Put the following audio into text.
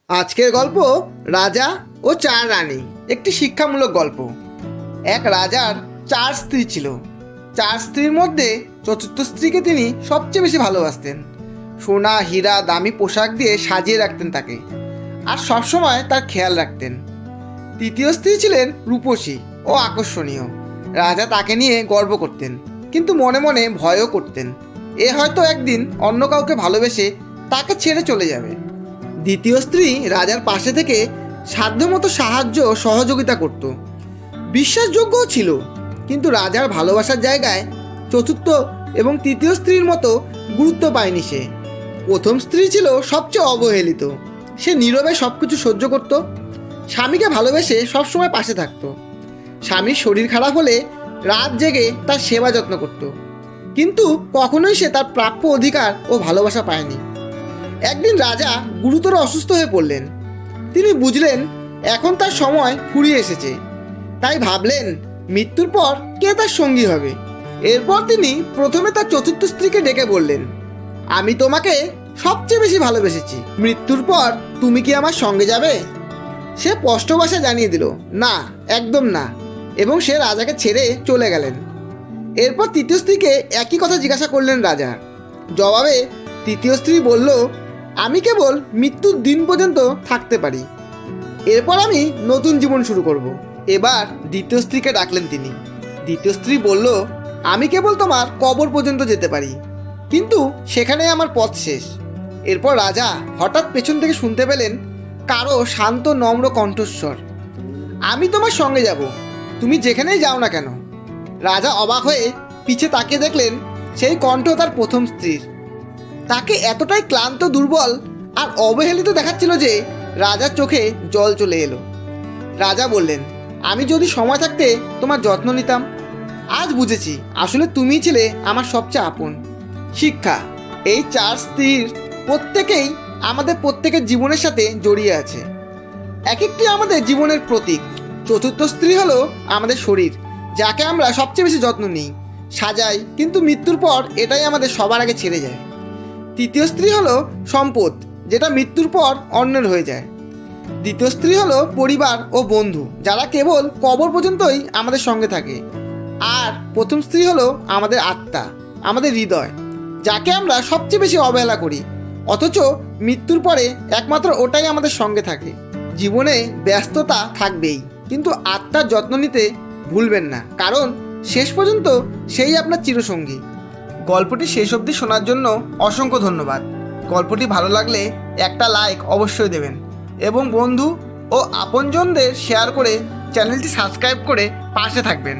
আজকের গল্প রাজা ও চার রানী। একটি শিক্ষামূলক গল্প। এক রাজার চার স্ত্রী ছিল। চার স্ত্রীর মধ্যে চতুর্থ স্ত্রীকে তিনি সবচেয়ে বেশি ভালোবাসতেন। সোনা হীরা দামি পোশাক দিয়ে সাজিয়ে রাখতেন তাকে, আর সবসময় তার খেয়াল রাখতেন। তৃতীয় স্ত্রী ছিলেন রূপসী ও আকর্ষণীয়। রাজা তাকে নিয়ে গর্ব করতেন, কিন্তু মনে মনে ভয়ও করতেন, এ হয়তো একদিন অন্য কাউকে ভালোবেসে তাকে ছেড়ে চলে যাবে। দ্বিতীয় স্ত্রী রাজার পাশে থেকে সাধ্যমতো সাহায্য সহযোগিতা করত, বিশ্বাসযোগ্যও ছিল, কিন্তু রাজার ভালোবাসার জায়গায় চতুর্থ এবং তৃতীয় স্ত্রীর মতো গুরুত্ব পায়নি সে। প্রথম স্ত্রী ছিল সবচেয়ে অবহেলিত। সে নীরবে সব কিছু সহ্য করত, স্বামীকে ভালোবেসে সবসময় পাশে থাকত। স্বামীর শরীর খারাপ হলে রাত জেগে তার সেবা যত্ন করত, কিন্তু কখনোই সে তার প্রাপ্য অধিকার ও ভালোবাসা পায়নি। একদিন রাজা গুরুতর অসুস্থ হয়ে পড়লেন। তিনি বুঝলেন এখন তার সময় ফুরিয়ে এসেছে। তাই ভাবলেন মৃত্যুর পর কে তার সঙ্গী হবে। এরপর তিনি প্রথমে তার চতুর্থ স্ত্রীকে ডেকে বললেন, আমি তোমাকে সবচেয়ে বেশি ভালোবেসেছি, মৃত্যুর পর তুমি কি আমার সঙ্গে যাবে? সে স্পষ্ট ভাষায় জানিয়ে দিল, না, একদম না, এবং সে রাজাকে ছেড়ে চলে গেলেন। এরপর তৃতীয় স্ত্রীকে একই কথা জিজ্ঞাসা করলেন রাজা। জবাবে তৃতীয় স্ত্রী বলল, আমি কেবল মৃত্যুর দিন পর্যন্ত থাকতে পারি, এরপর আমি নতুন জীবন শুরু করব। এবার দ্বিতীয় স্ত্রীকে ডাকলেন তিনি। দ্বিতীয় স্ত্রী বলল, আমি কেবল তোমার কবর পর্যন্ত যেতে পারি, কিন্তু সেখানে আমার পথ শেষ। এরপর রাজা হঠাৎ পেছন থেকে শুনতে পেলেন কারো শান্ত নম্র কণ্ঠস্বর, আমি তোমার সঙ্গে যাব, তুমি যেখানেই যাও না কেন। রাজা অবাক হয়ে পিছে তাকিয়ে দেখলেন সেই কণ্ঠ তার প্রথম স্ত্রীর। তাকে এতটাই ক্লান্ত, দুর্বল আর অবহেলিত দেখাচ্ছিল যে রাজার চোখে জল চলে এলো। রাজা বললেন, আমি যদি সময় থাকতে তোমার যত্ন নিতাম। আজ বুঝেছি আসলে তুমিই ছিলে আমার সবচেয়ে আপন। শিক্ষা, এই চার স্ত্রীর প্রত্যেকেই আমাদের প্রত্যেকের জীবনের সাথে জড়িয়ে আছে। এক একটি আমাদের জীবনের প্রতীক। চতুর্থ স্ত্রী হলো আমাদের শরীর, যাকে আমরা সবচেয়ে বেশি যত্ন নিই, সাজাই, কিন্তু মৃত্যুর পর এটাই আমাদের সবার আগে ছেড়ে যায়। তৃতীয় স্ত্রী হলো সম্পদ, যেটা মৃত্যুর পর অন্যের হয়ে যায়। দ্বিতীয় স্ত্রী হলো পরিবার ও বন্ধু, যারা কেবল কবর পর্যন্তই আমাদের সঙ্গে থাকে। আর প্রথম স্ত্রী হলো আমাদের আত্মা, আমাদের হৃদয়, যাকে আমরা সবচেয়ে বেশি অবহেলা করি, অথচ মৃত্যুর পরে একমাত্র ওটাই আমাদের সঙ্গে থাকে। জীবনে ব্যস্ততা থাকবেই, কিন্তু আত্মার যত্ন নিতে ভুলবেন না, কারণ শেষ পর্যন্ত সেই আপনার চিরসঙ্গী। গল্পটি শেষ অবধি শোনার জন্য অসংখ্য ধন্যবাদ। গল্পটি ভালো লাগলে একটা লাইক অবশ্যই দেবেন, এবং বন্ধু ও আপনজনদের শেয়ার করে চ্যানেলটি সাবস্ক্রাইব করে পাশে থাকবেন।